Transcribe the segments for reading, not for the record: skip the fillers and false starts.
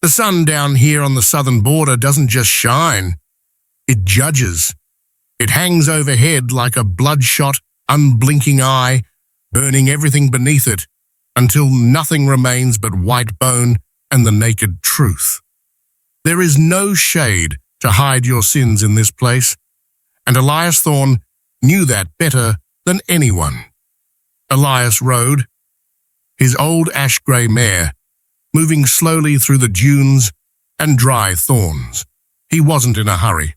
The sun down here on the southern border doesn't just shine, it judges. It hangs overhead like a bloodshot, unblinking eye, burning everything beneath it until nothing remains but white bone and the naked truth. There is no shade to hide your sins in this place, and Elias Thorne knew that better than anyone. Elias rode, his old ash-grey mare, moving slowly through the dunes and dry thorns. He wasn't in a hurry.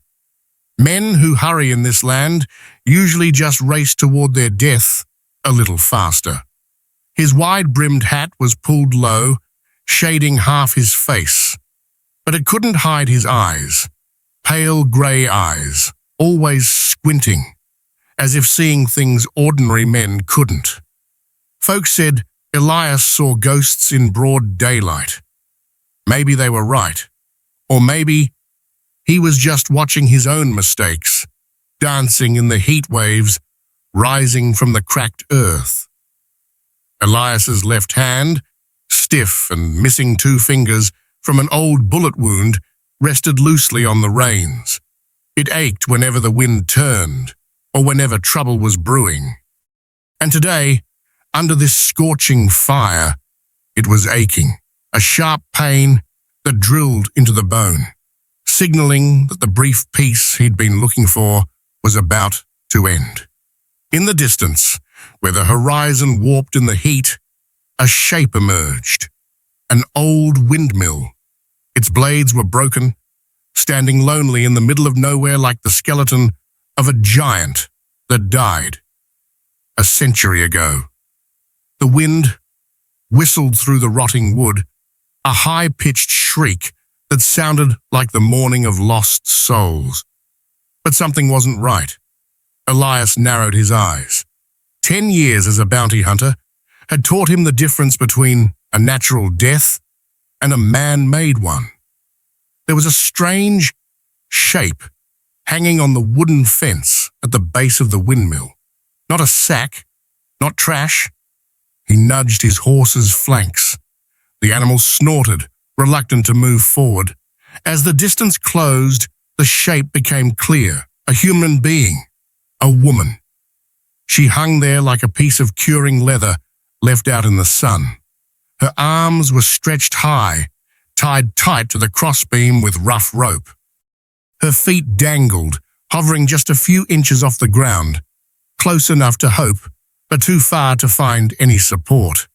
Men who hurry in this land usually just race toward their death a little faster. His wide-brimmed hat was pulled low, shading half his face, but it couldn't hide his eyes, pale grey eyes, always squinting, as if seeing things ordinary men couldn't. Folks said Elias saw ghosts in broad daylight. Maybe they were right, or maybe he was just watching his own mistakes, dancing in the heat waves rising from the cracked earth. Elias's left hand, stiff and missing 2 fingers from an old bullet wound, rested loosely on the reins. It ached whenever the wind turned, or whenever trouble was brewing. And today, under this scorching fire, it was aching, a sharp pain that drilled into the bone, signaling that the brief peace he'd been looking for was about to end. In the distance, where the horizon warped in the heat, a shape emerged, an old windmill. Its blades were broken, standing lonely in the middle of nowhere like the skeleton of a giant that died a century ago. The wind whistled through the rotting wood, a high-pitched shriek that sounded like the mourning of lost souls. But something wasn't right. Elias narrowed his eyes. 10 years as a bounty hunter had taught him the difference between a natural death and a man-made one. There was a strange shape hanging on the wooden fence at the base of the windmill. Not a sack, not trash. He nudged his horse's flanks. The animal snorted, reluctant to move forward. As the distance closed, the shape became clear. A human being, a woman. She hung there like a piece of curing leather left out in the sun. Her arms were stretched high, tied tight to the crossbeam with rough rope. Her feet dangled, hovering just a few inches off the ground, close enough to hope, but too far to find any support.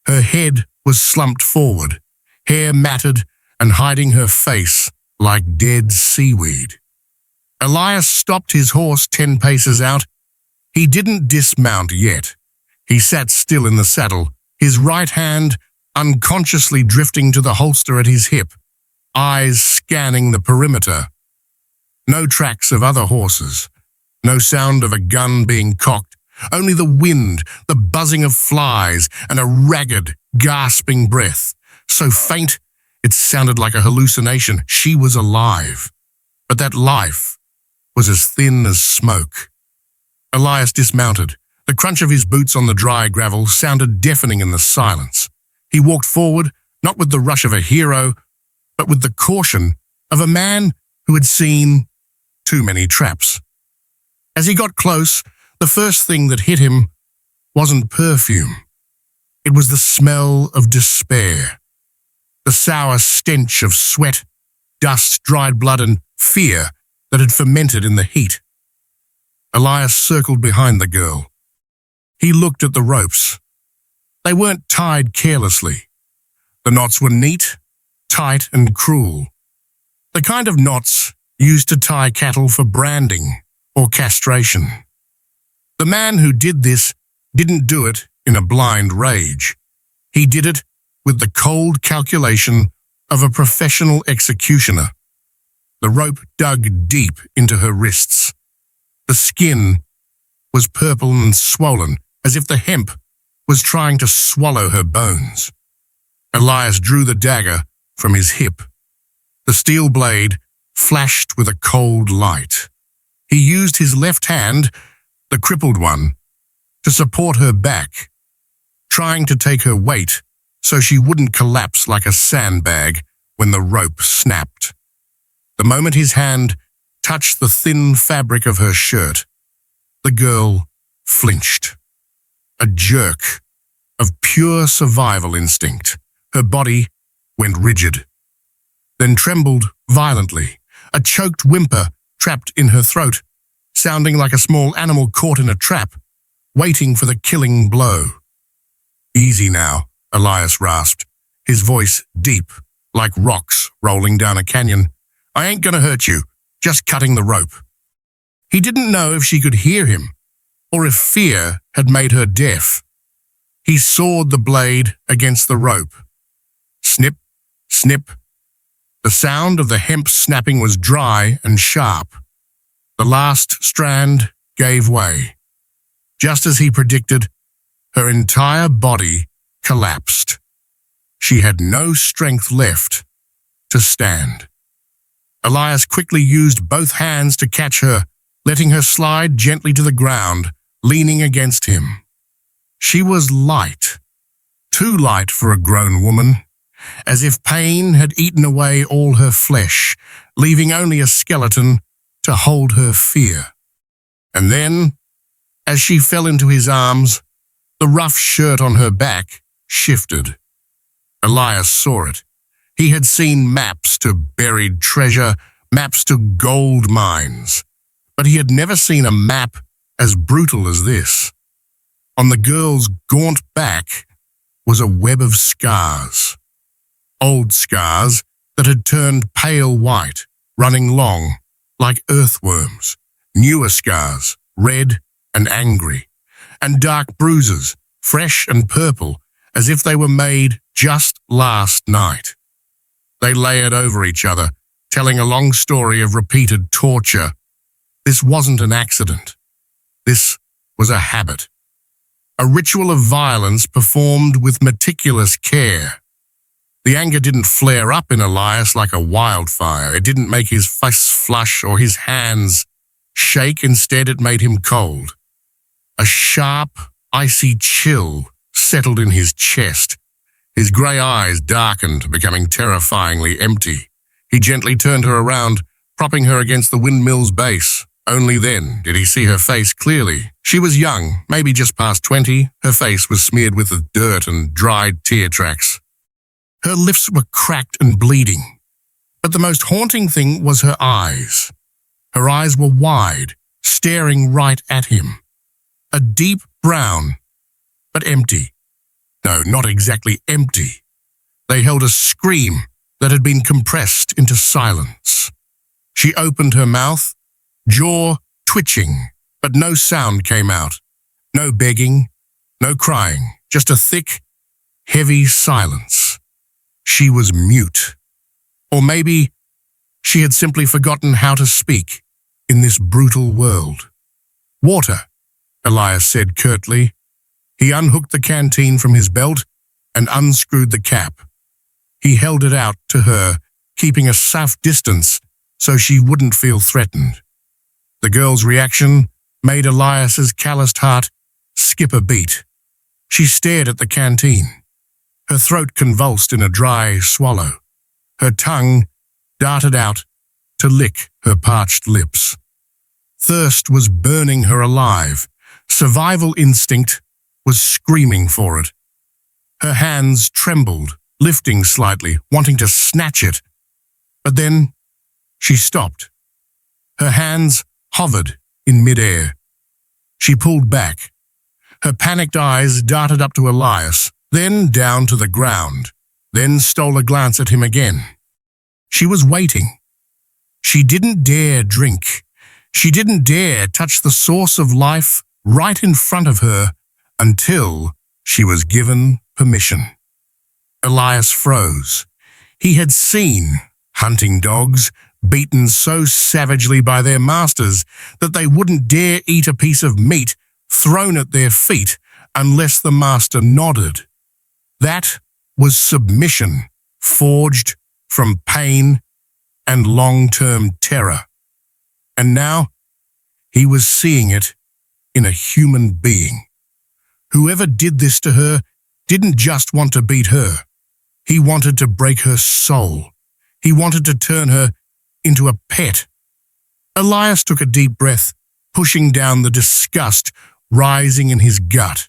Her head was slumped forward, hair matted and hiding her face like dead seaweed. Elias stopped his horse 10 paces out. He didn't dismount yet. He sat still in the saddle, his right hand unconsciously drifting to the holster at his hip, eyes scanning the perimeter. No tracks of other horses, no sound of a gun being cocked, only the wind, the buzzing of flies, and a ragged, gasping breath, so faint it sounded like a hallucination. She was alive, but that life was as thin as smoke. Elias dismounted. The crunch of his boots on the dry gravel sounded deafening in the silence. He walked forward, not with the rush of a hero, but with the caution of a man who had seen too many traps. As he got close, the first thing that hit him wasn't perfume. It was the smell of despair, the sour stench of sweat, dust, dried blood, and fear that had fermented in the heat. Elias circled behind the girl. He looked at the ropes. They weren't tied carelessly. The knots were neat, tight, and cruel. The kind of knots used to tie cattle for branding or castration. The man who did this didn't do it in a blind rage. He did it with the cold calculation of a professional executioner. The rope dug deep into her wrists. The skin was purple and swollen, as if the hemp was trying to swallow her bones. Elias drew the dagger from his hip. The steel blade flashed with a cold light. He used his left hand, the crippled one, to support her back, trying to take her weight so she wouldn't collapse like a sandbag when the rope snapped. The moment his hand touched the thin fabric of her shirt, the girl flinched. A jerk of pure survival instinct. Her body went rigid, then trembled violently, a choked whimper trapped in her throat, sounding like a small animal caught in a trap, waiting for the killing blow. "Easy now," Elias rasped, his voice deep, like rocks rolling down a canyon. "I ain't gonna hurt you, just cutting the rope." He didn't know if she could hear him, or if fear had made her deaf. He sawed the blade against the rope. Snip, snip. The sound of the hemp snapping was dry and sharp. The last strand gave way. Just as he predicted, her entire body collapsed. She had no strength left to stand. Elias quickly used both hands to catch her, letting her slide gently to the ground, leaning against him. She was light, too light for a grown woman, as if pain had eaten away all her flesh, leaving only a skeleton to hold her fear. And then, as she fell into his arms, the rough shirt on her back shifted. Elias saw it. He had seen maps to buried treasure, maps to gold mines, but he had never seen a map as brutal as this. On the girl's gaunt back was a web of scars. Old scars that had turned pale white, running long, like earthworms. Newer scars, red and angry, and dark bruises, fresh and purple, as if they were made just last night. They layered over each other, telling a long story of repeated torture. This wasn't an accident. This was a habit. A ritual of violence performed with meticulous care. The anger didn't flare up in Elias like a wildfire. It didn't make his face flush or his hands shake. Instead, it made him cold. A sharp, icy chill settled in his chest. His grey eyes darkened, becoming terrifyingly empty. He gently turned her around, propping her against the windmill's base. Only then did he see her face clearly. She was young, maybe just past 20. Her face was smeared with dirt and dried tear tracks. Her lips were cracked and bleeding. But the most haunting thing was her eyes. Her eyes were wide, staring right at him. A deep brown, but empty. No, not exactly empty. They held a scream that had been compressed into silence. She opened her mouth, jaw twitching, but no sound came out. No begging, no crying, just a thick, heavy silence. She was mute. Or maybe she had simply forgotten how to speak in this brutal world. "Water," Elias said curtly. He unhooked the canteen from his belt and unscrewed the cap. He held it out to her, keeping a safe distance so she wouldn't feel threatened. The girl's reaction made Elias's calloused heart skip a beat. She stared at the canteen. Her throat convulsed in a dry swallow. Her tongue darted out to lick her parched lips. Thirst was burning her alive. Survival instinct was screaming for it. Her hands trembled, lifting slightly, wanting to snatch it. But then she stopped. Her hands hovered in midair. She pulled back. Her panicked eyes darted up to Elias, then down to the ground, then stole a glance at him again. She was waiting. She didn't dare drink. She didn't dare touch the source of life right in front of her until she was given permission. Elias froze. He had seen hunting dogs beaten so savagely by their masters that they wouldn't dare eat a piece of meat thrown at their feet unless the master nodded. That was submission, forged from pain and long-term terror. And now he was seeing it in a human being. Whoever did this to her didn't just want to beat her. He wanted to break her soul, He wanted to turn her into a pet. Elias took a deep breath, pushing down the disgust rising in his gut.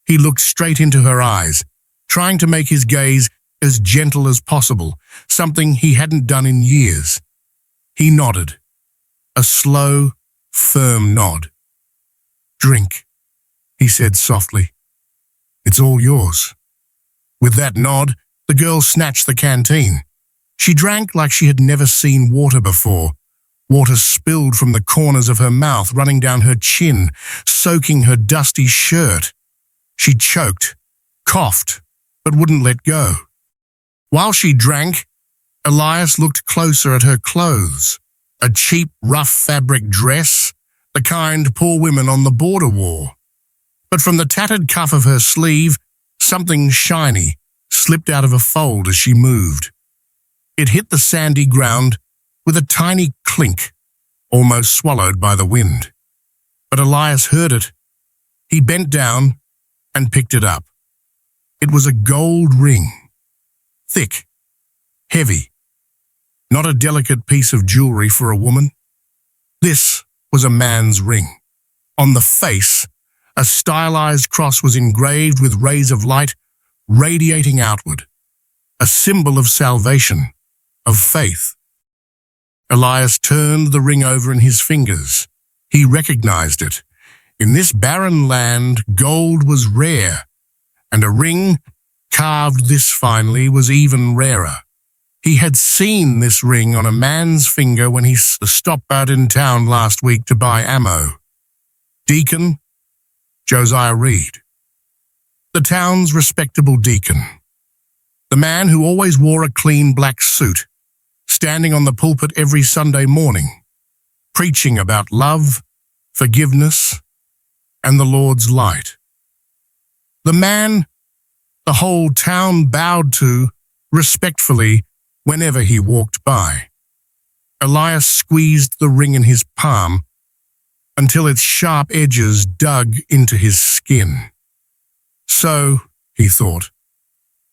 He looked straight into her eyes, trying to make his gaze as gentle as possible, something he hadn't done in years. He nodded, a slow, firm nod. "Drink," he said softly. "It's all yours." With that nod, the girl snatched the canteen. She drank like she had never seen water before. Water spilled from the corners of her mouth, running down her chin, soaking her dusty shirt. She choked, coughed, but wouldn't let go. While she drank, Elias looked closer at her clothes. A cheap, rough fabric dress, the kind poor women on the border wore. But from the tattered cuff of her sleeve, something shiny slipped out of a fold as she moved. It hit the sandy ground with a tiny clink, almost swallowed by the wind. But Elias heard it. He bent down and picked it up. It was a gold ring, thick, heavy, not a delicate piece of jewelry for a woman. This was a man's ring. On the face, a stylized cross was engraved with rays of light radiating outward, a symbol of salvation, of faith. Elias turned the ring over in his fingers. He recognized it. In this barren land, gold was rare, and a ring carved this finely was even rarer. He had seen this ring on a man's finger when he stopped out in town last week to buy ammo. Deacon Josiah Reed, the town's respectable deacon. The man who always wore a clean black suit, standing on the pulpit every Sunday morning, preaching about love, forgiveness, and the Lord's light. The man the whole town bowed to respectfully whenever he walked by. Elias squeezed the ring in his palm until its sharp edges dug into his skin. So, he thought,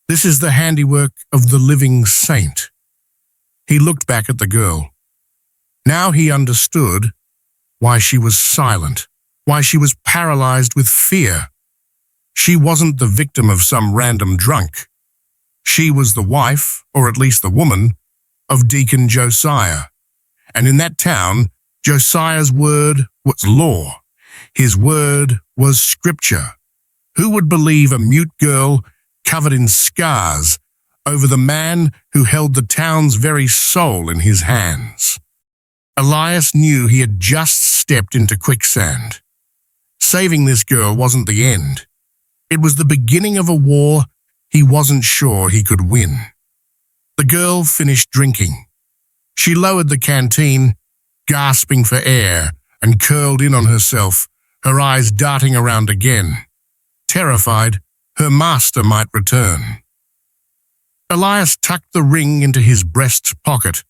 this is the handiwork of the living saint. He looked back at the girl. Now he understood why she was silent, why she was paralyzed with fear. She wasn't the victim of some random drunk. She was the wife, or at least the woman, of Deacon Josiah. And in that town, Josiah's word was law. His word was scripture. Who would believe a mute girl covered in scars over the man who held the town's very soul in his hands? Elias knew he had just stepped into quicksand. Saving this girl wasn't the end. It was the beginning of a war he wasn't sure he could win. The girl finished drinking. She lowered the canteen, gasping for air, and curled in on herself, her eyes darting around again. Terrified, her master might return. Elias tucked the ring into his breast pocket,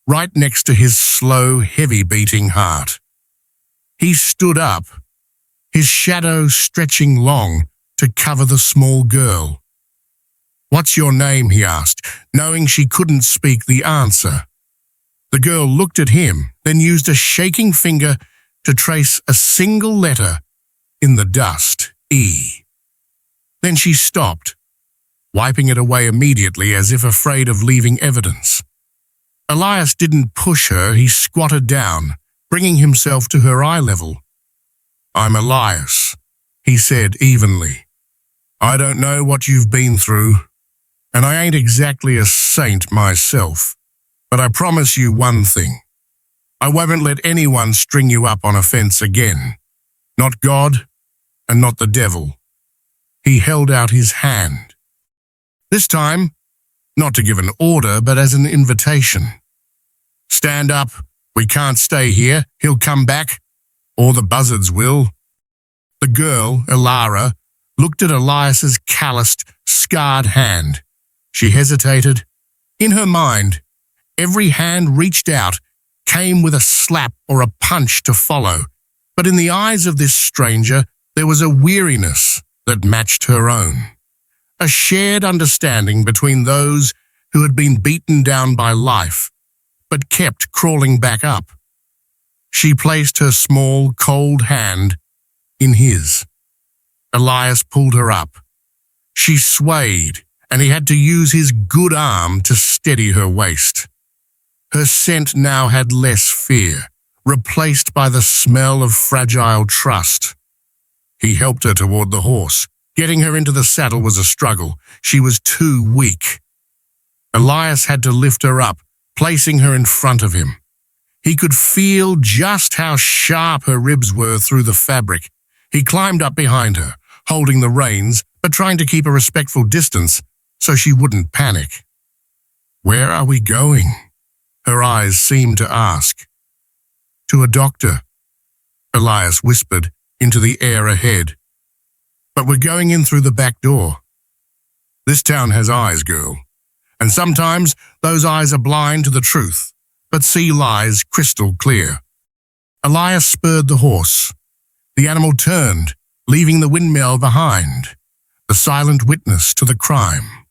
right next to his slow, heavy-beating heart. He stood up, his shadow stretching long to cover the small girl. "What's your name?" he asked, knowing she couldn't speak the answer. The girl looked at him, then used a shaking finger to trace a single letter in the dust, E. Then she stopped, wiping it away immediately as if afraid of leaving evidence. Elias didn't push her, he squatted down, bringing himself to her eye level. "I'm Elias," he said evenly. "I don't know what you've been through, and I ain't exactly a saint myself, but I promise you one thing. I won't let anyone string you up on a fence again. Not God, and not the devil." He held out his hand. This time, not to give an order, but as an invitation. "Stand up. We can't stay here. He'll come back, or the buzzards will." The girl, Elara, looked at Elias's calloused, scarred hand. She hesitated. In her mind, every hand reached out came with a slap or a punch to follow, but in the eyes of this stranger there was a weariness that matched her own, a shared understanding between those who had been beaten down by life, but kept crawling back up. She placed her small, cold hand in his. Elias pulled her up. She swayed, and he had to use his good arm to steady her waist. Her scent now had less fear, replaced by the smell of fragile trust. He helped her toward the horse. Getting her into the saddle was a struggle. She was too weak. Elias had to lift her up, placing her in front of him. He could feel just how sharp her ribs were through the fabric. He climbed up behind her, holding the reins, but trying to keep a respectful distance so she wouldn't panic. "Where are we going?" her eyes seemed to ask. "To a doctor," Elias whispered into the air ahead. "But we're going in through the back door. This town has eyes, girl, and sometimes those eyes are blind to the truth, but see lies crystal clear." Elias spurred the horse. The animal turned, leaving the windmill behind, the silent witness to the crime.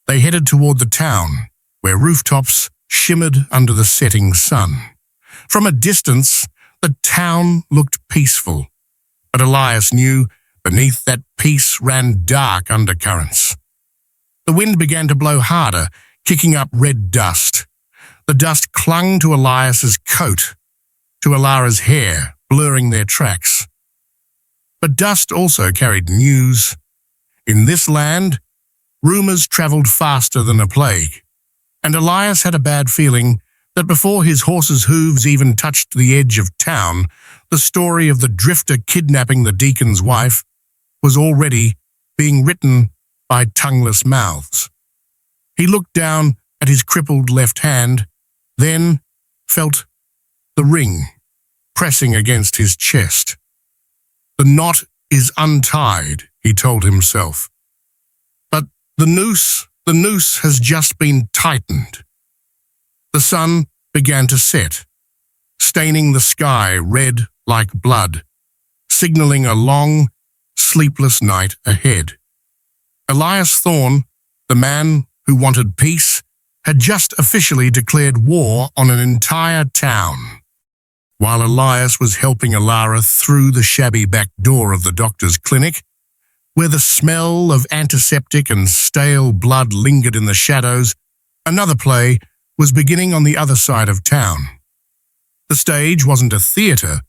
They headed toward the town, where rooftops shimmered under the setting sun. From a distance, the town looked peaceful, but Elias knew beneath that peace ran dark undercurrents. The wind began to blow harder, kicking up red dust. The dust clung to Elias's coat, to Alara's hair, blurring their tracks. But dust also carried news. In this land, rumors traveled faster than a plague, and Elias had a bad feeling that before his horse's hooves even touched the edge of town, the story of the drifter kidnapping the deacon's wife was already being written by tongueless mouths. He looked down at his crippled left hand, then felt the ring pressing against his chest. "The knot is untied," he told himself. But the noose has just been tightened. The sun began to set, staining the sky red like blood, signaling a long, sleepless night ahead. Elias Thorne, the man who wanted peace, had just officially declared war on an entire town. While Elias was helping Alara through the shabby back door of the doctor's clinic, where the smell of antiseptic and stale blood lingered in the shadows, another play was beginning on the other side of town. The stage wasn't a theater,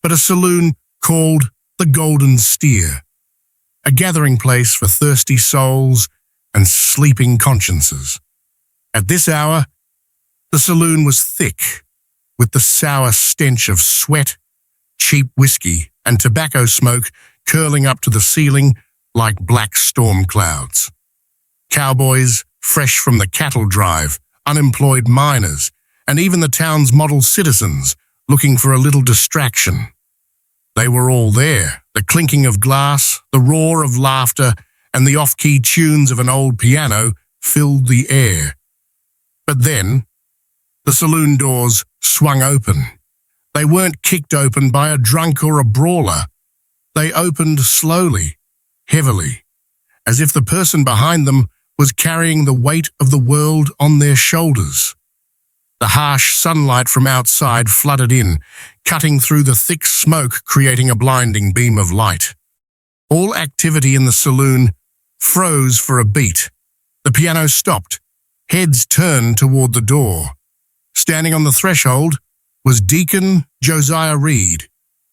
but a saloon called the Golden Steer, a gathering place for thirsty souls and sleeping consciences. At this hour, the saloon was thick, with the sour stench of sweat, cheap whiskey, and tobacco smoke curling up to the ceiling like black storm clouds. Cowboys, fresh from the cattle drive, unemployed miners, and even the town's model citizens looking for a little distraction. They were all there. The clinking of glass, the roar of laughter, and the off-key tunes of an old piano filled the air. But then, the saloon doors swung open. They weren't kicked open by a drunk or a brawler. They opened slowly, heavily, as if the person behind them was carrying the weight of the world on their shoulders. The harsh sunlight from outside flooded in, cutting through the thick smoke, creating a blinding beam of light. All activity in the saloon froze for a beat. The piano stopped. Heads turned toward the door. Standing on the threshold was Deacon Josiah Reed.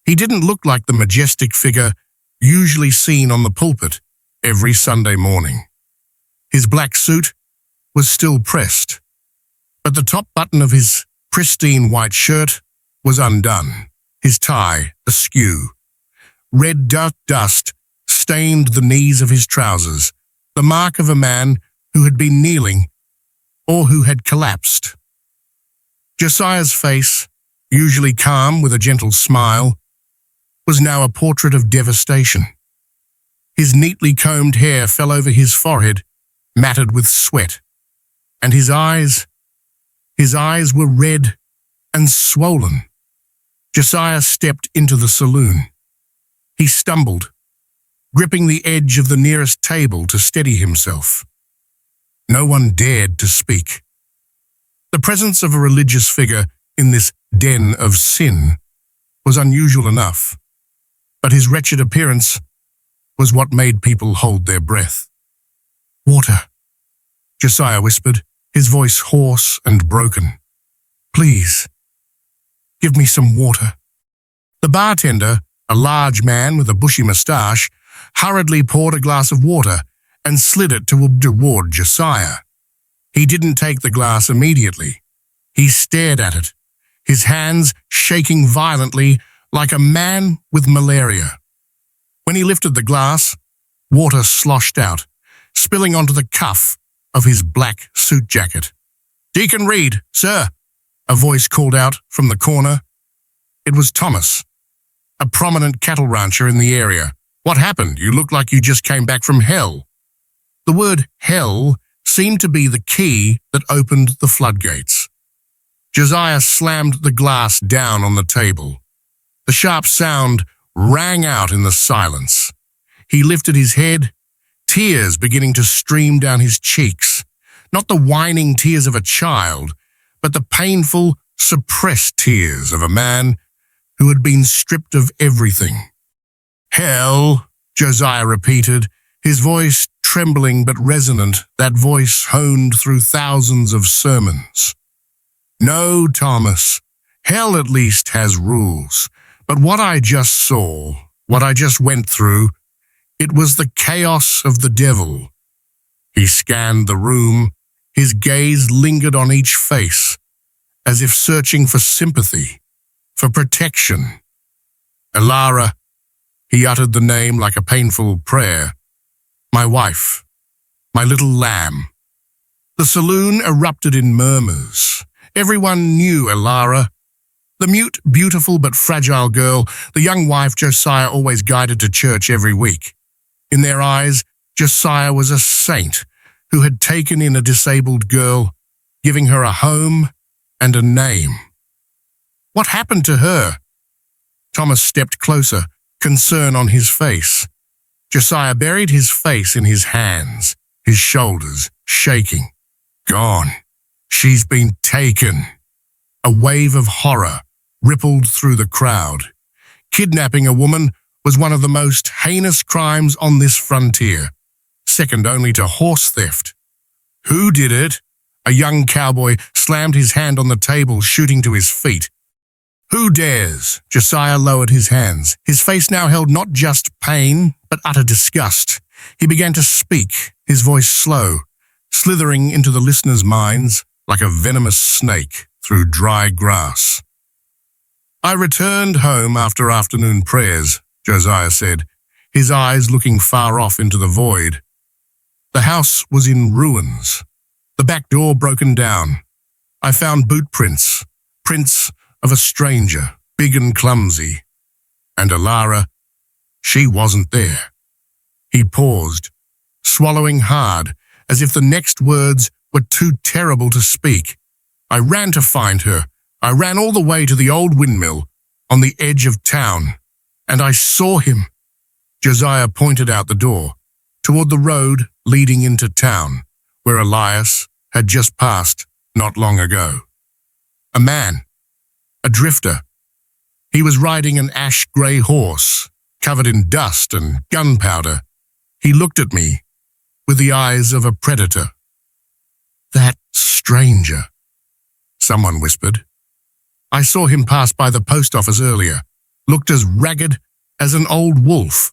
He didn't look like the majestic figure usually seen on the pulpit every Sunday morning. His black suit was still pressed, but the top button of his pristine white shirt was undone, his tie askew. Red dust stained the knees of his trousers, the mark of a man who had been kneeling or who had collapsed. Josiah's face, usually calm with a gentle smile, was now a portrait of devastation. His neatly combed hair fell over his forehead, matted with sweat, and his eyes were red and swollen. Josiah stepped into the saloon. He stumbled, gripping the edge of the nearest table to steady himself. No one dared to speak. The presence of a religious figure in this den of sin was unusual enough, but his wretched appearance was what made people hold their breath. "Water," Josiah whispered, his voice hoarse and broken. "Please, give me some water." The bartender, a large man with a bushy moustache, hurriedly poured a glass of water and slid it toward Josiah. He didn't take the glass immediately. He stared at it, his hands shaking violently like a man with malaria. When he lifted the glass, water sloshed out, spilling onto the cuff of his black suit jacket. "Deacon Reed, sir," a voice called out from the corner. It was Thomas, a prominent cattle rancher in the area. "What happened? You look like you just came back from hell." The word hell seemed to be the key that opened the floodgates. Josiah slammed the glass down on the table. The sharp sound rang out in the silence. He lifted his head, tears beginning to stream down his cheeks, not the whining tears of a child, but the painful, suppressed tears of a man who had been stripped of everything. "Hell," Josiah repeated, his voice trembling but resonant, that voice honed through thousands of sermons. "No, Thomas, hell at least has rules, but what I just saw, what I just went through, it was the chaos of the devil." He scanned the room, his gaze lingered on each face, as if searching for sympathy, for protection. "Elara," he uttered the name like a painful prayer. "My wife, my little lamb." The saloon erupted in murmurs. Everyone knew Elara, the mute, beautiful but fragile girl, the young wife Josiah always guided to church every week. In their eyes, Josiah was a saint who had taken in a disabled girl, giving her a home and a name. "What happened to her?" Thomas stepped closer, concern on his face. Josiah buried his face in his hands, his shoulders shaking. "Gone. She's been taken." A wave of horror rippled through the crowd. Kidnapping a woman was one of the most heinous crimes on this frontier, second only to horse theft. "Who did it?" A young cowboy slammed his hand on the table, shooting to his feet. "Who dares?" Josiah lowered his hands. His face now held not just pain, but utter disgust. He began to speak, his voice slow, slithering into the listeners' minds like a venomous snake through dry grass. "I returned home after afternoon prayers," Josiah said, his eyes looking far off into the void. The house was in ruins, the back door broken down. I found boot prints, prints of a stranger, big and clumsy. And Elara, she wasn't there. He paused, swallowing hard, as if the next words were too terrible to speak. "I ran to find her. I ran all the way to the old windmill on the edge of town, and I saw him." Josiah pointed out the door, toward the road leading into town, where Elias had just passed not long ago. A man, a drifter. He was riding an ash-grey horse, covered in dust and gunpowder. He looked at me with the eyes of a predator. "That stranger," someone whispered. "I saw him pass by the post office earlier, looked as ragged as an old wolf."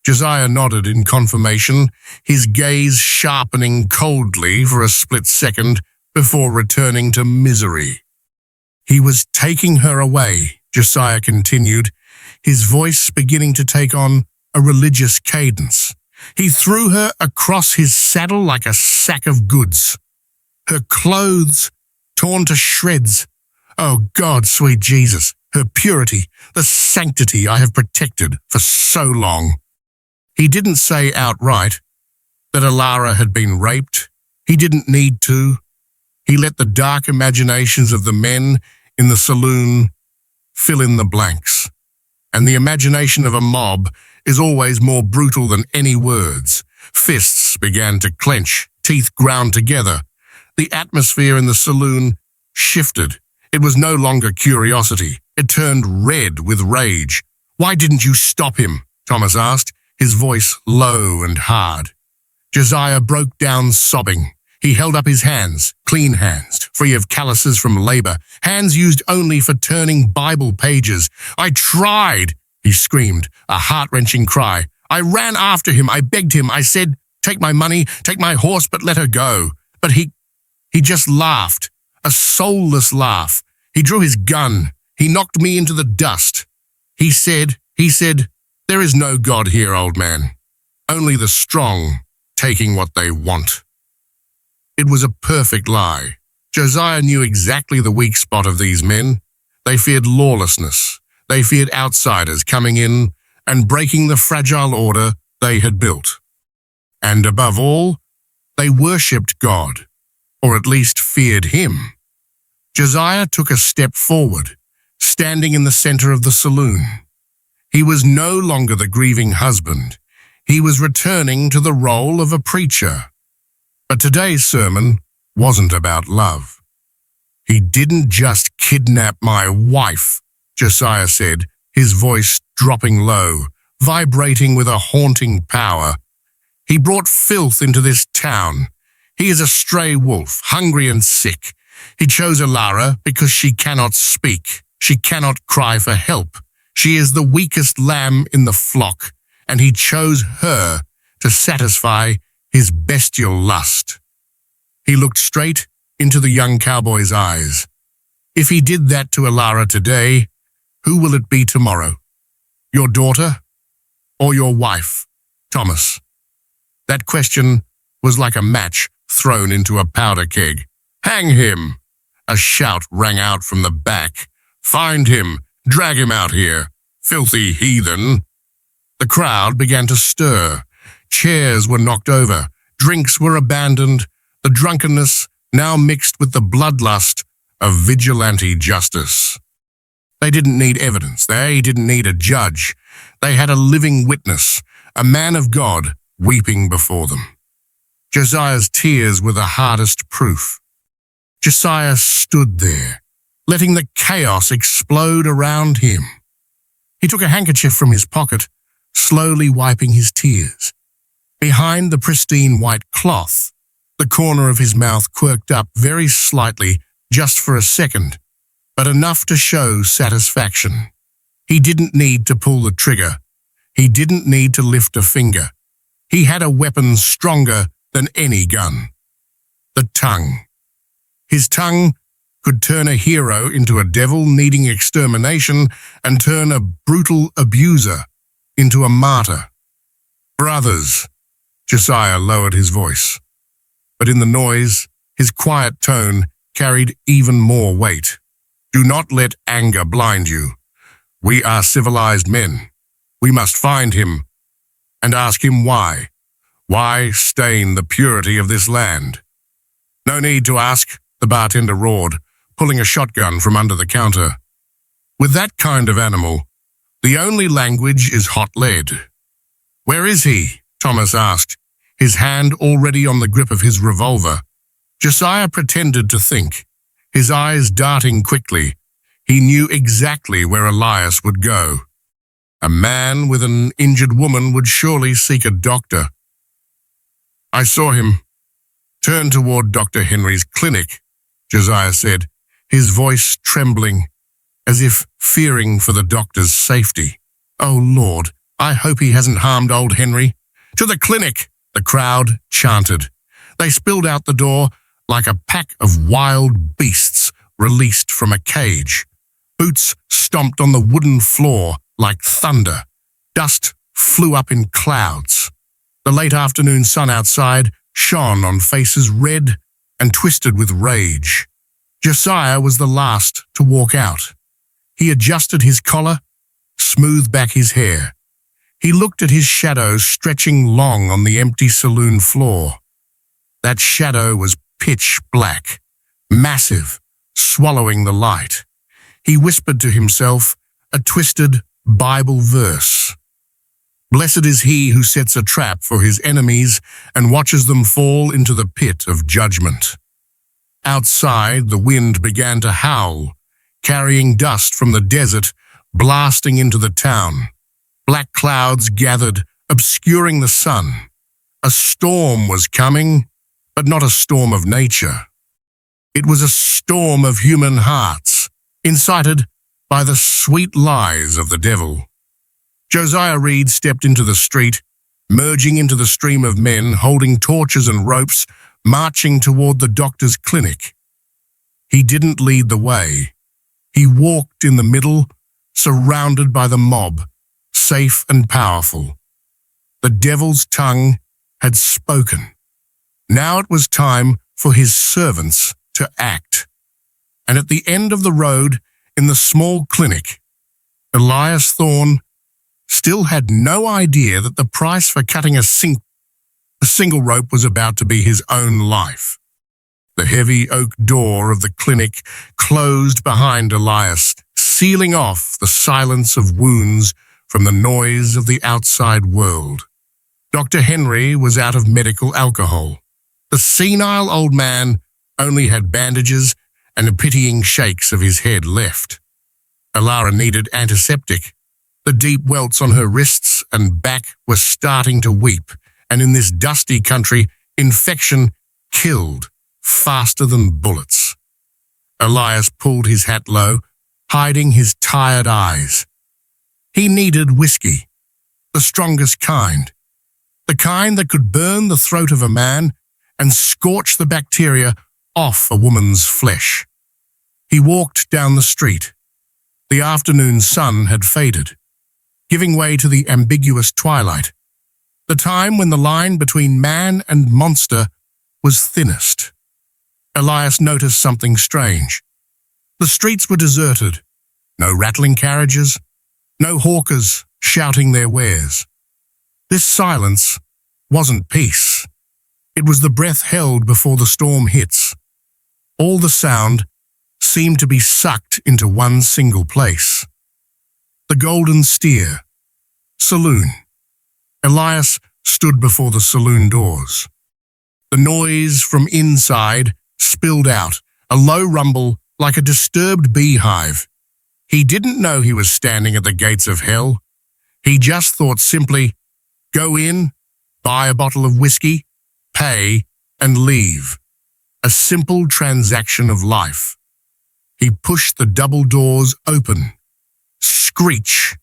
Josiah nodded in confirmation, his gaze sharpening coldly for a split second before returning to misery. "He was taking her away," Josiah continued, his voice beginning to take on a religious cadence. "He threw her across his saddle like a sack of goods. Her clothes torn to shreds. Oh God, sweet Jesus, her purity, the sanctity I have protected for so long." He didn't say outright that Elara had been raped. He didn't need to. He let the dark imaginations of the men in the saloon fill in the blanks. And the imagination of a mob is always more brutal than any words. Fists began to clench teeth ground together. The atmosphere in the saloon shifted. It was no longer curiosity. It turned red with rage. "Why didn't you stop him?" Thomas asked, his voice low and hard. Josiah broke down sobbing. He held up his hands, clean hands, free of calluses from labor, hands used only for turning Bible pages. "I tried," he screamed, a heart-wrenching cry. "I ran after him. I begged him. I said, 'Take my money, take my horse, but let her go.' But he just laughed, a soulless laugh. He drew his gun. He knocked me into the dust. He said, 'There is no God here, old man. Only the strong taking what they want.'" It was a perfect lie. Josiah knew exactly the weak spot of these men. They feared lawlessness. They feared outsiders coming in and breaking the fragile order they had built. And above all, they worshipped God, or at least feared him. Josiah took a step forward, standing in the center of the saloon. He was no longer the grieving husband. He was returning to the role of a preacher. But today's sermon wasn't about love. "He didn't just kidnap my wife," Josiah said, his voice dropping low, vibrating with a haunting power. "He brought filth into this town. He is a stray wolf, hungry and sick. He chose Alara because she cannot speak. She cannot cry for help. She is the weakest lamb in the flock, and he chose her to satisfy his bestial lust." He looked straight into the young cowboy's eyes. "If he did that to Alara today, who will it be tomorrow? Your daughter or your wife, Thomas?" That question was like a match thrown into a powder keg. "Hang him!" A shout rang out from the back. "Find him! Drag him out here! Filthy heathen!" The crowd began to stir. Chairs were knocked over. Drinks were abandoned. The drunkenness now mixed with the bloodlust of vigilante justice. They didn't need evidence. They didn't need a judge. They had a living witness, a man of God weeping before them. Josiah's tears were the hardest proof. Josiah stood there, letting the chaos explode around him. He took a handkerchief from his pocket, slowly wiping his tears. Behind the pristine white cloth, the corner of his mouth quirked up very slightly just for a second, but enough to show satisfaction. He didn't need to pull the trigger. He didn't need to lift a finger. He had a weapon stronger than any gun. The tongue. His tongue could turn a hero into a devil needing extermination and turn a brutal abuser into a martyr. "Brothers," Josiah lowered his voice. But in the noise, his quiet tone carried even more weight. "Do not let anger blind you. We are civilized men. We must find him and ask him why. Why stain the purity of this land?" "No need to ask," the bartender roared, pulling a shotgun from under the counter. With that kind of animal, the only language is hot lead. "Where is he?" Thomas asked, his hand already on the grip of his revolver. Josiah pretended to think, his eyes darting quickly. He knew exactly where Elias would go. A man with an injured woman would surely seek a doctor. "I saw him turn toward Dr. Henry's clinic," Josiah said, his voice trembling, as if fearing for the doctor's safety. "Oh, Lord, I hope he hasn't harmed old Henry." "To the clinic!" the crowd chanted. They spilled out the door like a pack of wild beasts released from a cage. Boots stomped on the wooden floor like thunder. Dust flew up in clouds. The late afternoon sun outside shone on faces red and twisted with rage. Josiah was the last to walk out. He adjusted his collar, smoothed back his hair. He looked at his shadow stretching long on the empty saloon floor. That shadow was pitch black, massive, swallowing the light. He whispered to himself a twisted Bible verse. Blessed is he who sets a trap for his enemies and watches them fall into the pit of judgment. Outside, the wind began to howl, carrying dust from the desert, blasting into the town. Black clouds gathered, obscuring the sun. A storm was coming, but not a storm of nature. It was a storm of human hearts, incited by the sweet lies of the devil. Josiah Reed stepped into the street, merging into the stream of men holding torches and ropes, marching toward the doctor's clinic. He didn't lead the way. He walked in the middle, surrounded by the mob, safe and powerful. The devil's tongue had spoken. Now it was time for his servants to act. And at the end of the road, in the small clinic, Elias Thorne still had no idea that the price for cutting a single rope was about to be his own life. The heavy oak door of the clinic closed behind Elias, sealing off the silence of wounds from the noise of the outside world. Dr. Henry was out of medical alcohol. The senile old man only had bandages and pitying shakes of his head left. Alara needed antiseptic. The deep welts on her wrists and back were starting to weep, and in this dusty country, infection killed faster than bullets. Elias pulled his hat low, hiding his tired eyes. He needed whiskey, the strongest kind, the kind that could burn the throat of a man and scorch the bacteria off a woman's flesh. He walked down the street. The afternoon sun had faded, giving way to the ambiguous twilight, the time when the line between man and monster was thinnest. Elias noticed something strange. The streets were deserted. No rattling carriages, no hawkers shouting their wares. This silence wasn't peace. It was the breath held before the storm hits. All the sound seemed to be sucked into one single place. The Golden Steer, Saloon. Elias stood before the saloon doors. The noise from inside spilled out, a low rumble like a disturbed beehive. He didn't know he was standing at the gates of hell. He just thought simply, go in, buy a bottle of whiskey, pay, and leave. A simple transaction of life. He pushed the double doors open. Screech.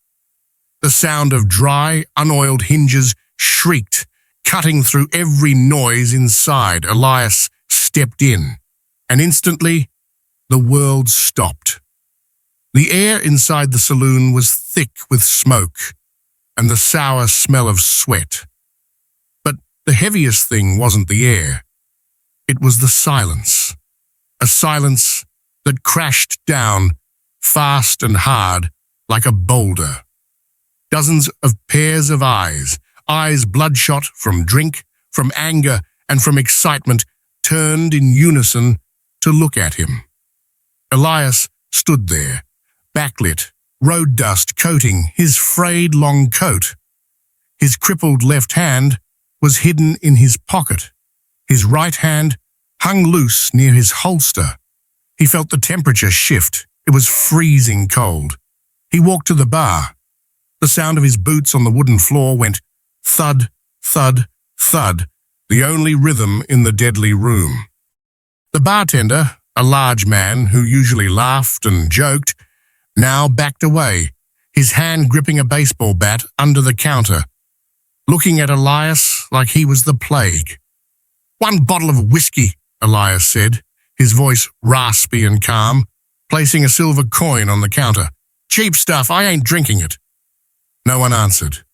The sound of dry, unoiled hinges shrieked, cutting through every noise inside. Elias stepped in, and instantly, the world stopped. The air inside the saloon was thick with smoke and the sour smell of sweat. But the heaviest thing wasn't the air. It was the silence. A silence that crashed down fast and hard like a boulder. Dozens of pairs of eyes bloodshot from drink, from anger, and from excitement, turned in unison to look at him. Elias stood there, backlit, road dust coating his frayed long coat. His crippled left hand was hidden in his pocket. His right hand hung loose near his holster. He felt the temperature shift. It was freezing cold. He walked to the bar. The sound of his boots on the wooden floor went thud, thud, thud, the only rhythm in the deadly room. The bartender, a large man who usually laughed and joked, now backed away, his hand gripping a baseball bat under the counter, looking at Elias like he was the plague. "One bottle of whiskey," Elias said, his voice raspy and calm, placing a silver coin on the counter. "Cheap stuff, I ain't drinking it." No one answered.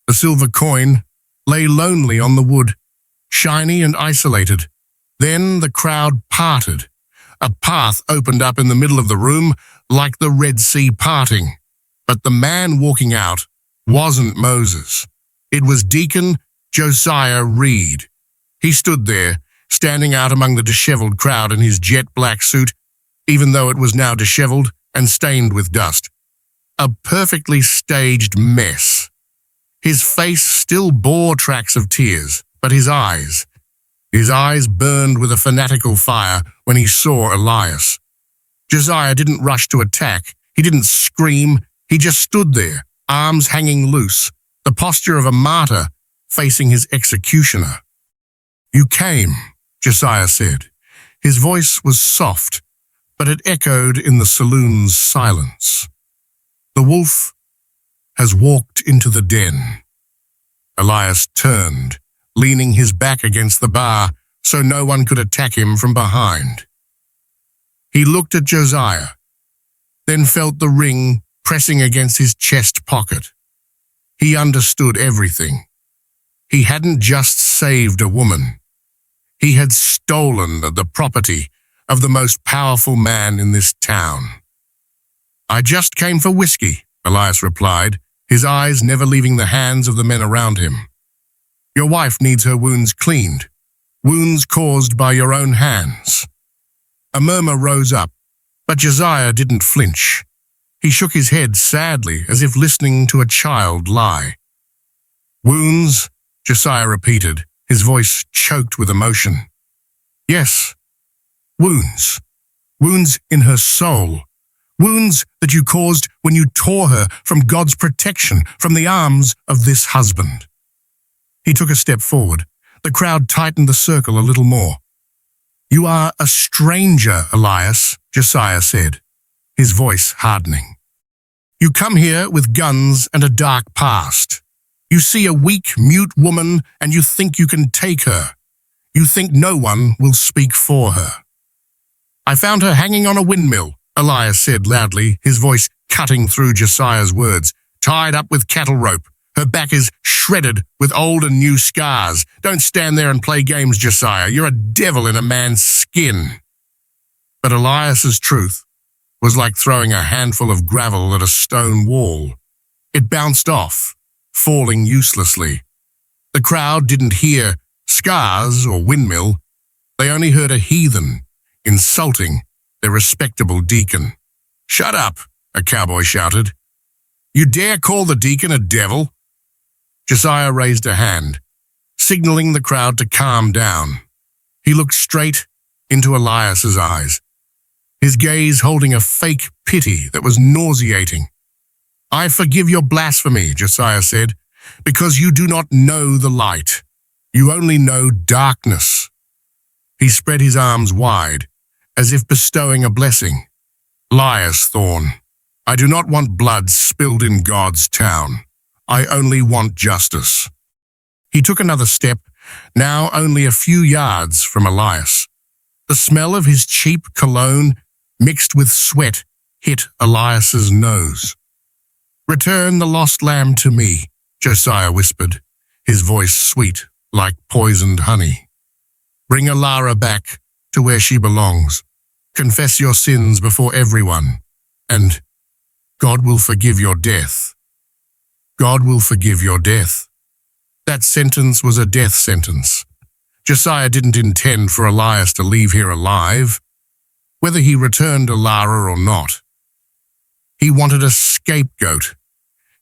The silver coin lay lonely on the wood, shiny and isolated. Then the crowd parted. A path opened up in the middle of the room like the Red Sea parting. But the man walking out wasn't Moses. It was Deacon Josiah Reed. He stood there, standing out among the disheveled crowd in his jet-black suit, even though it was now disheveled and stained with dust. A perfectly staged mess. His face still bore tracks of tears, but his eyes burned with a fanatical fire when he saw Elias. Josiah didn't rush to attack. He didn't scream. He just stood there, arms hanging loose, the posture of a martyr facing his executioner. "You came," Josiah said. His voice was soft, but it echoed in the saloon's silence. "The wolf has walked into the den." Elias turned, leaning his back against the bar so no one could attack him from behind. He looked at Josiah, then felt the ring pressing against his chest pocket. He understood everything. He hadn't just saved a woman. He had stolen the property of the most powerful man in this town. "I just came for whiskey," Elias replied, his eyes never leaving the hands of the men around him. "Your wife needs her wounds cleaned, wounds caused by your own hands." A murmur rose up, but Josiah didn't flinch. He shook his head sadly, as if listening to a child lie. "Wounds?" Josiah repeated, his voice choked with emotion. "Yes, wounds. Wounds in her soul. Wounds that you caused when you tore her from God's protection, from the arms of this husband." He took a step forward. The crowd tightened the circle a little more. "You are a stranger, Elias," Josiah said, his voice hardening. "You come here with guns and a dark past. You see a weak, mute woman and you think you can take her. You think no one will speak for her." "I found her hanging on a windmill," Elias said loudly, his voice cutting through Josiah's words, "tied up with cattle rope. Her back is shredded with old and new scars. Don't stand there and play games, Josiah. You're a devil in a man's skin." But Elias's truth was like throwing a handful of gravel at a stone wall. It bounced off, falling uselessly. The crowd didn't hear scars or windmill. They only heard a heathen insulting their respectable deacon. "Shut up," a cowboy shouted. "You dare call the deacon a devil?" Josiah raised a hand, signaling the crowd to calm down. He looked straight into Elias's eyes, his gaze holding a fake pity that was nauseating. "I forgive your blasphemy," Josiah said, "because you do not know the light. You only know darkness." He spread his arms wide, as if bestowing a blessing. "Elias Thorne, I do not want blood spilled in God's town. I only want justice." He took another step, now only a few yards from Elias. The smell of his cheap cologne, mixed with sweat, hit Elias's nose. "Return the lost lamb to me," Josiah whispered, his voice sweet like poisoned honey. "Bring Alara back to where she belongs. Confess your sins before everyone, and God will forgive your death. God will forgive your death." That sentence was a death sentence. Josiah didn't intend for Elias to leave here alive, whether he returned Alara or not. He wanted a scapegoat.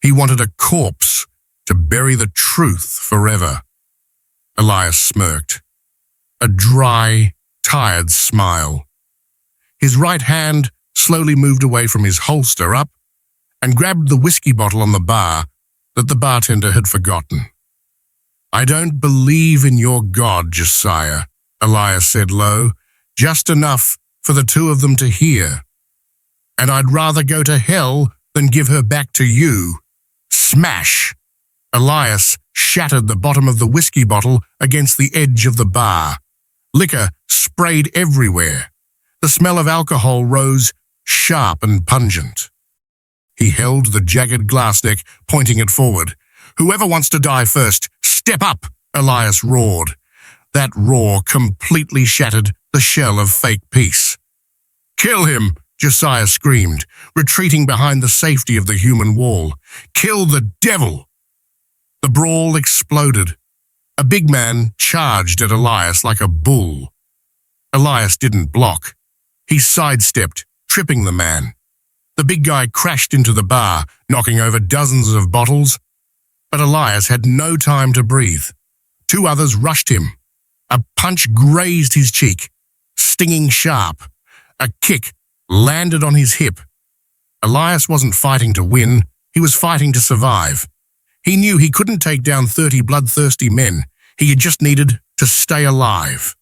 He wanted a corpse to bury the truth forever. Elias smirked, a dry, tired smile. His right hand slowly moved away from his holster up and grabbed the whiskey bottle on the bar that the bartender had forgotten. "I don't believe in your God, Josiah," Elias said low, just enough for the two of them to hear. "And I'd rather go to hell than give her back to you." Smash! Elias shattered the bottom of the whiskey bottle against the edge of the bar. Liquor sprayed everywhere. The smell of alcohol rose sharp and pungent. He held the jagged glass neck, pointing it forward. "Whoever wants to die first, step up," Elias roared. That roar completely shattered the shell of fake peace. "Kill him," Josiah screamed, retreating behind the safety of the human wall. "Kill the devil!" The brawl exploded. A big man charged at Elias like a bull. Elias didn't block. He sidestepped, tripping the man. The big guy crashed into the bar, knocking over dozens of bottles. But Elias had no time to breathe. Two others rushed him. A punch grazed his cheek, stinging sharp. A kick landed on his hip. Elias wasn't fighting to win, he was fighting to survive. He knew he couldn't take down 30 bloodthirsty men. He just needed to stay alive.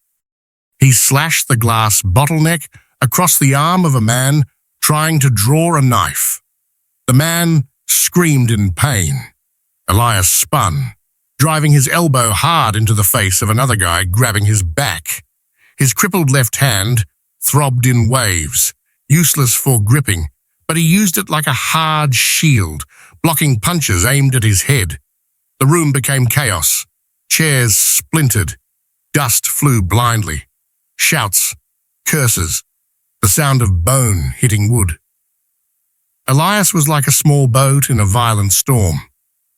He slashed the glass bottleneck across the arm of a man trying to draw a knife. The man screamed in pain. Elias spun, driving his elbow hard into the face of another guy grabbing his back. His crippled left hand throbbed in waves, useless for gripping, but he used it like a hard shield, blocking punches aimed at his head. The room became chaos. Chairs splintered. Dust flew blindly. Shouts, curses, the sound of bone hitting wood. Elias was like a small boat in a violent storm,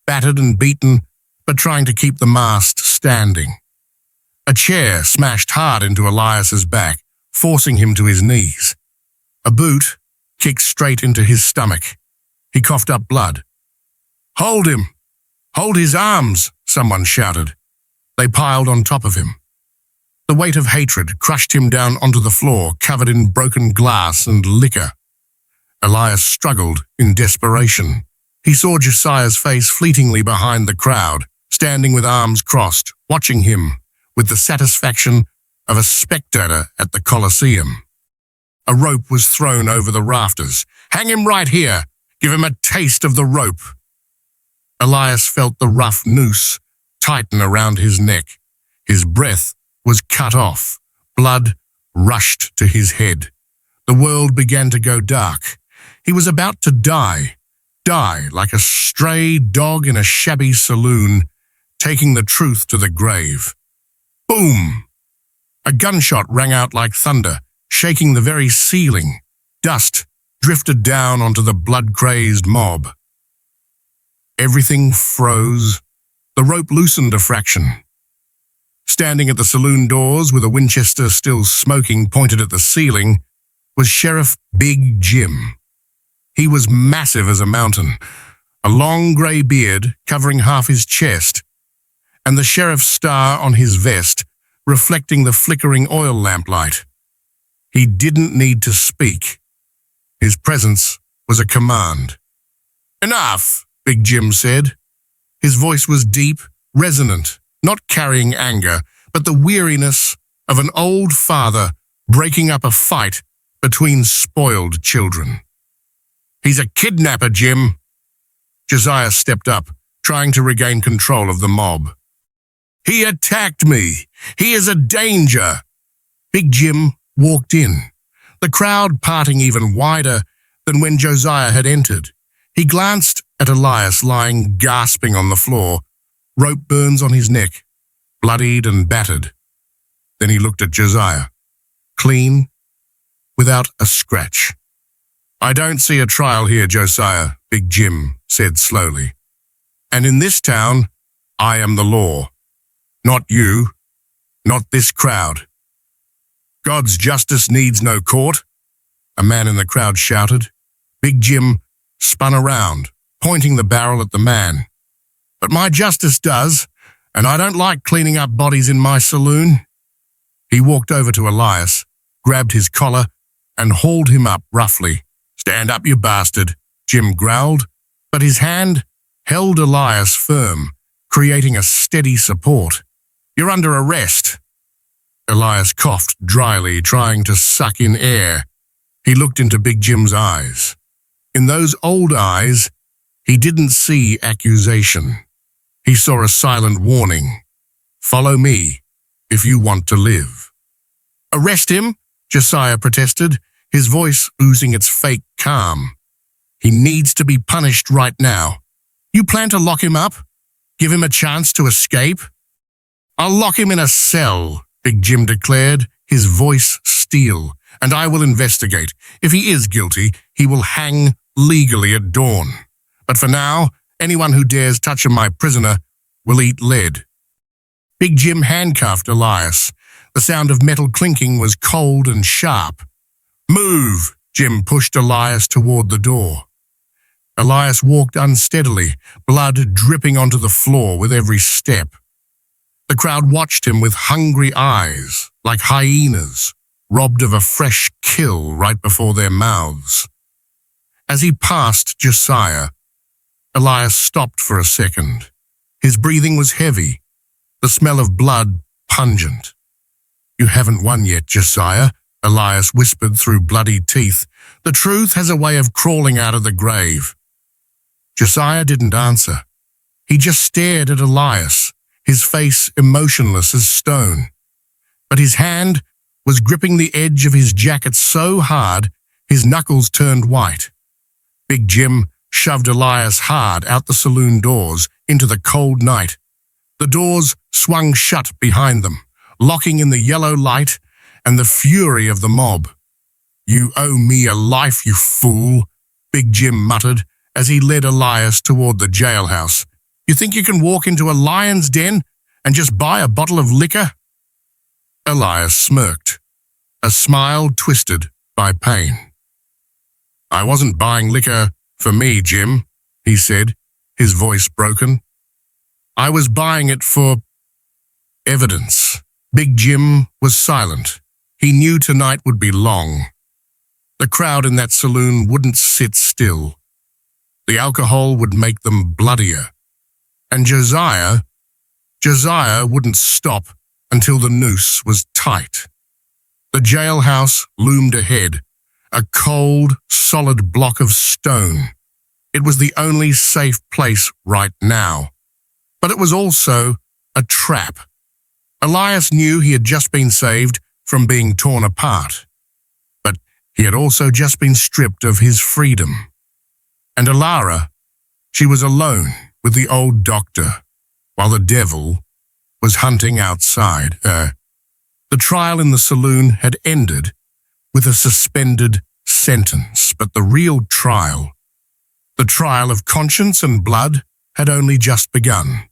battered and beaten, but trying to keep the mast standing. A chair smashed hard into Elias's back, forcing him to his knees. A boot kicked straight into his stomach. He coughed up blood. "Hold him! Hold his arms!" someone shouted. They piled on top of him. The weight of hatred crushed him down onto the floor, covered in broken glass and liquor. Elias struggled in desperation. He saw Josiah's face fleetingly behind the crowd, standing with arms crossed, watching him with the satisfaction of a spectator at the Colosseum. A rope was thrown over the rafters. "Hang him right here! Give him a taste of the rope!" Elias felt the rough noose tighten around his neck. His breath was cut off. Blood rushed to his head. The world began to go dark. He was about to die like a stray dog in a shabby saloon, taking the truth to the grave. Boom! A gunshot rang out like thunder, shaking the very ceiling. Dust drifted down onto the blood-crazed mob. Everything froze. The rope loosened a fraction. Standing at the saloon doors with a Winchester still smoking pointed at the ceiling was Sheriff Big Jim. He was massive as a mountain, a long grey beard covering half his chest, and the sheriff's star on his vest reflecting the flickering oil lamplight. He didn't need to speak. His presence was a command. "Enough," Big Jim said. His voice was deep, resonant, not carrying anger, but the weariness of an old father breaking up a fight between spoiled children. "He's a kidnapper, Jim." Josiah stepped up, trying to regain control of the mob. "He attacked me. He is a danger." Big Jim walked in, the crowd parting even wider than when Josiah had entered. He glanced at Elias lying gasping on the floor, rope burns on his neck, bloodied and battered. Then he looked at Josiah, clean, without a scratch. "I don't see a trial here, Josiah," Big Jim said slowly. "And in this town, I am the law. Not you, not this crowd." "God's justice needs no court," a man in the crowd shouted. Big Jim spun around, pointing the barrel at the man. "But my justice does, and I don't like cleaning up bodies in my saloon." He walked over to Elias, grabbed his collar, and hauled him up roughly. "Stand up, you bastard," Jim growled, but his hand held Elias firm, creating a steady support. "You're under arrest." Elias coughed dryly, trying to suck in air. He looked into Big Jim's eyes. In those old eyes, he didn't see accusation. He saw a silent warning. "Follow me, if you want to live." "Arrest him?" Josiah protested, his voice oozing its fake calm. "He needs to be punished right now. You plan to lock him up? Give him a chance to escape?" "I'll lock him in a cell," Big Jim declared, his voice steel, "and I will investigate. If he is guilty, he will hang legally at dawn. But for now, anyone who dares touch my prisoner will eat lead." Big Jim handcuffed Elias. The sound of metal clinking was cold and sharp. "Move!" Jim pushed Elias toward the door. Elias walked unsteadily, blood dripping onto the floor with every step. The crowd watched him with hungry eyes, like hyenas, robbed of a fresh kill right before their mouths. As he passed Josiah, Elias stopped for a second. His breathing was heavy, the smell of blood pungent. "You haven't won yet, Josiah," Elias whispered through bloody teeth. "The truth has a way of crawling out of the grave." Josiah didn't answer. He just stared at Elias, his face emotionless as stone. But his hand was gripping the edge of his jacket so hard his knuckles turned white. Big Jim shoved Elias hard out the saloon doors into the cold night. The doors swung shut behind them, locking in the yellow light and the fury of the mob. "You owe me a life, you fool," Big Jim muttered as he led Elias toward the jailhouse. "You think you can walk into a lion's den and just buy a bottle of liquor?" Elias smirked, a smile twisted by pain. "I wasn't buying liquor for me, Jim," he said, his voice broken. "I was buying it for evidence." Big Jim was silent. He knew tonight would be long. The crowd in that saloon wouldn't sit still. The alcohol would make them bloodier. And Josiah wouldn't stop until the noose was tight. The jailhouse loomed ahead, a cold, solid block of stone. It was the only safe place right now. But it was also a trap. Elias knew he had just been saved from being torn apart. But he had also just been stripped of his freedom. And Alara, she was alone with the old doctor, while the devil was hunting outside her. The trial in the saloon had ended with a suspended sentence, but the real trial, the trial of conscience and blood, had only just begun.